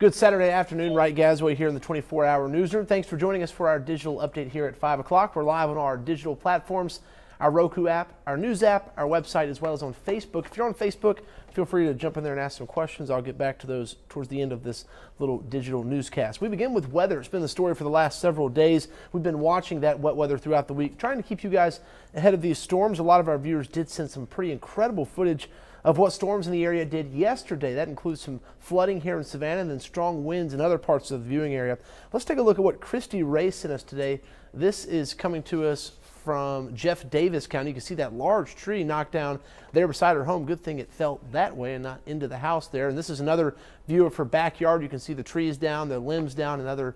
Good Saturday afternoon, Wright Gasway here in the 24-hour newsroom. Thanks for joining us for our digital update here at 5 o'clock. We're live on our digital platforms, our Roku app, our news app, our website, as well as on Facebook. If you're on Facebook, feel free to jump in there and ask some questions. I'll get back to those towards the end of this little digital newscast. We begin with weather. It's been the story for the last several days. We've been watching that wet weather throughout the week, trying to keep you guys ahead of these storms. A lot of our viewers did send some pretty incredible footage of what storms in the area did yesterday. That includes some flooding here in Savannah and then strong winds in other parts of the viewing area. Let's take a look at what Christy Ray sent us today. This is coming to us from Jeff Davis County. You can see that large tree knocked down there beside her home. Good thing it fell that way and not into the house there. And this is another view of her backyard. You can see the trees down, the limbs down, and other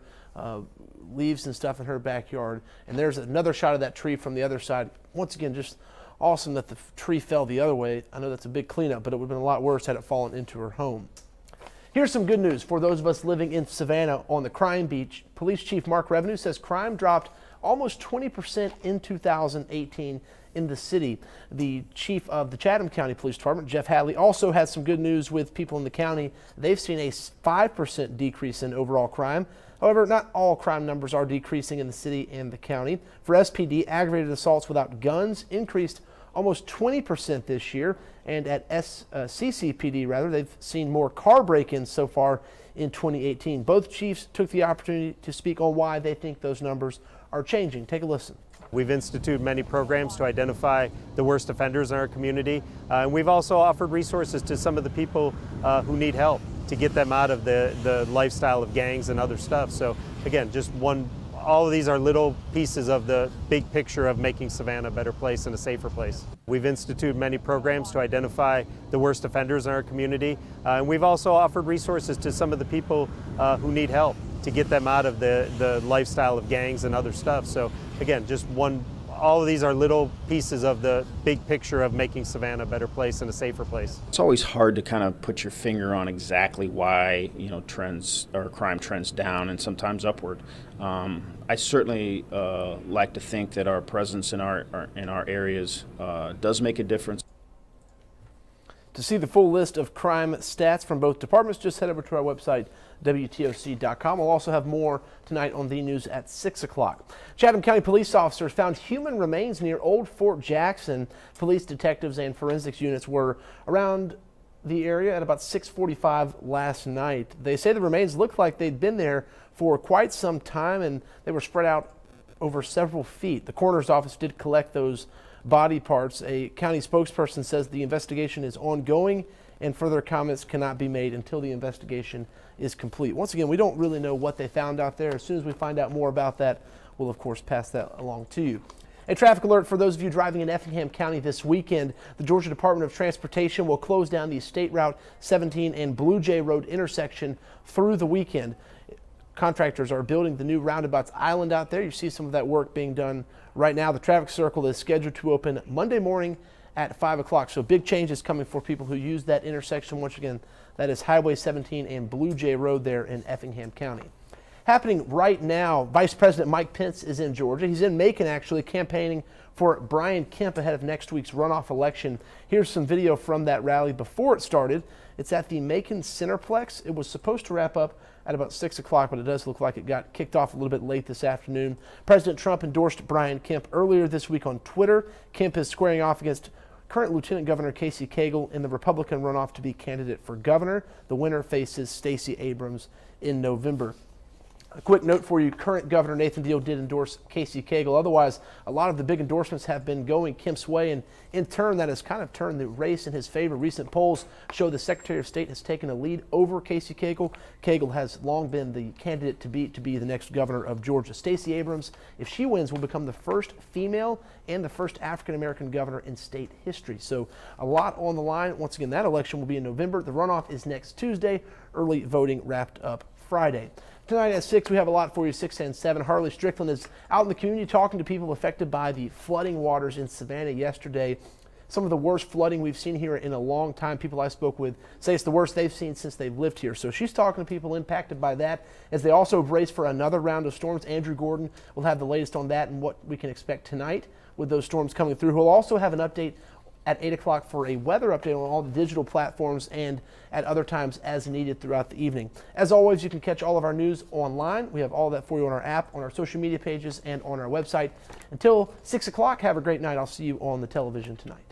leaves and stuff in her backyard. And there's another shot of that tree from the other side. Once again, just awesome that the tree fell the other way. I know that's a big cleanup, but it would have been a lot worse had it fallen into her home. Here's some good news for those of us living in Savannah on the crime beach. Police Chief Mark Revenue says crime dropped almost 20% in 2018 in the city. The chief of the Chatham County Police Department, Jeff Hadley, also had some good news with people in the county. They've seen a 5% decrease in overall crime. However, not all crime numbers are decreasing in the city and the county. For SPD, aggravated assaults without guns increased almost 20% this year, and at CCPD, they've seen more car break-ins so far in 2018. Both chiefs took the opportunity to speak on why they think those numbers are changing. Take a listen. We've instituted many programs to identify the worst offenders in our community, and we've also offered resources to some of the people who need help to get them out of the lifestyle of gangs and other stuff. So again, all of these are little pieces of the big picture of making Savannah a better place and a safer place. We've instituted many programs to identify the worst offenders in our community, and we've also offered resources to some of the people who need help to get them out of the lifestyle of gangs and other stuff. So again, all of these are little pieces of the big picture of making Savannah a better place and a safer place. It's always hard to kind of put your finger on exactly why, trends or crime trends down and sometimes upward. I certainly like to think that our presence in our areas does make a difference. To see the full list of crime stats from both departments, just head over to our website, WTOC.com. We'll also have more tonight on the news at 6 o'clock. Chatham County police officers found human remains near Old Fort Jackson. Police detectives and forensics units were around the area at about 6:45 last night. They say the remains looked like they'd been there for quite some time, and they were spread out over several feet. The coroner's office did collect those body parts. A county spokesperson says the investigation is ongoing and further comments cannot be made until the investigation is complete. Once again, we don't really know what they found out there. As soon as we find out more about that, we'll of course pass that along to you. A traffic alert for those of you driving in Effingham County this weekend. The Georgia Department of Transportation will close down the State Route 17 and Blue Jay Road intersection through the weekend. Contractors are building the new roundabouts island out there. You see some of that work being done right now. The traffic circle is scheduled to open Monday morning at 5 o'clock. So big changes coming for people who use that intersection. Once again, that is Highway 17 and Blue Jay Road there in Effingham County. Happening right now, Vice President Mike Pence is in Georgia. He's in Macon actually campaigning for Brian Kemp ahead of next week's runoff election. Here's some video from that rally before it started. It's at the Macon Centerplex. It was supposed to wrap up at about 6 o'clock, but it does look like it got kicked off a little bit late this afternoon. President Trump endorsed Brian Kemp earlier this week on Twitter. Kemp is squaring off against current Lieutenant Governor Casey Cagle in the Republican runoff to be candidate for governor. The winner faces Stacey Abrams in November. A quick note for you, current Governor Nathan Deal did endorse Casey Cagle. Otherwise, a lot of the big endorsements have been going Kemp's way, and in turn, that has kind of turned the race in his favor. Recent polls show the Secretary of State has taken a lead over Casey Cagle. Cagle has long been the candidate to be the next governor of Georgia. Stacey Abrams, if she wins, will become the first female and the first African-American governor in state history. So a lot on the line. Once again, that election will be in November. The runoff is next Tuesday. Early voting wrapped up Friday. Tonight at 6, we have a lot for you, 6 and 7. Harley Strickland is out in the community talking to people affected by the flooding waters in Savannah yesterday. Some of the worst flooding we've seen here in a long time. People I spoke with say it's the worst they've seen since they've lived here. So she's talking to people impacted by that as they also brace for another round of storms. Andrew Gordon will have the latest on that and what we can expect tonight with those storms coming through. He'll also have an update at 8 o'clock for a weather update on all the digital platforms and at other times as needed throughout the evening. As always, you can catch all of our news online. We have all that for you on our app, on our social media pages, and on our website. Until 6 o'clock, have a great night. I'll see you on the television tonight.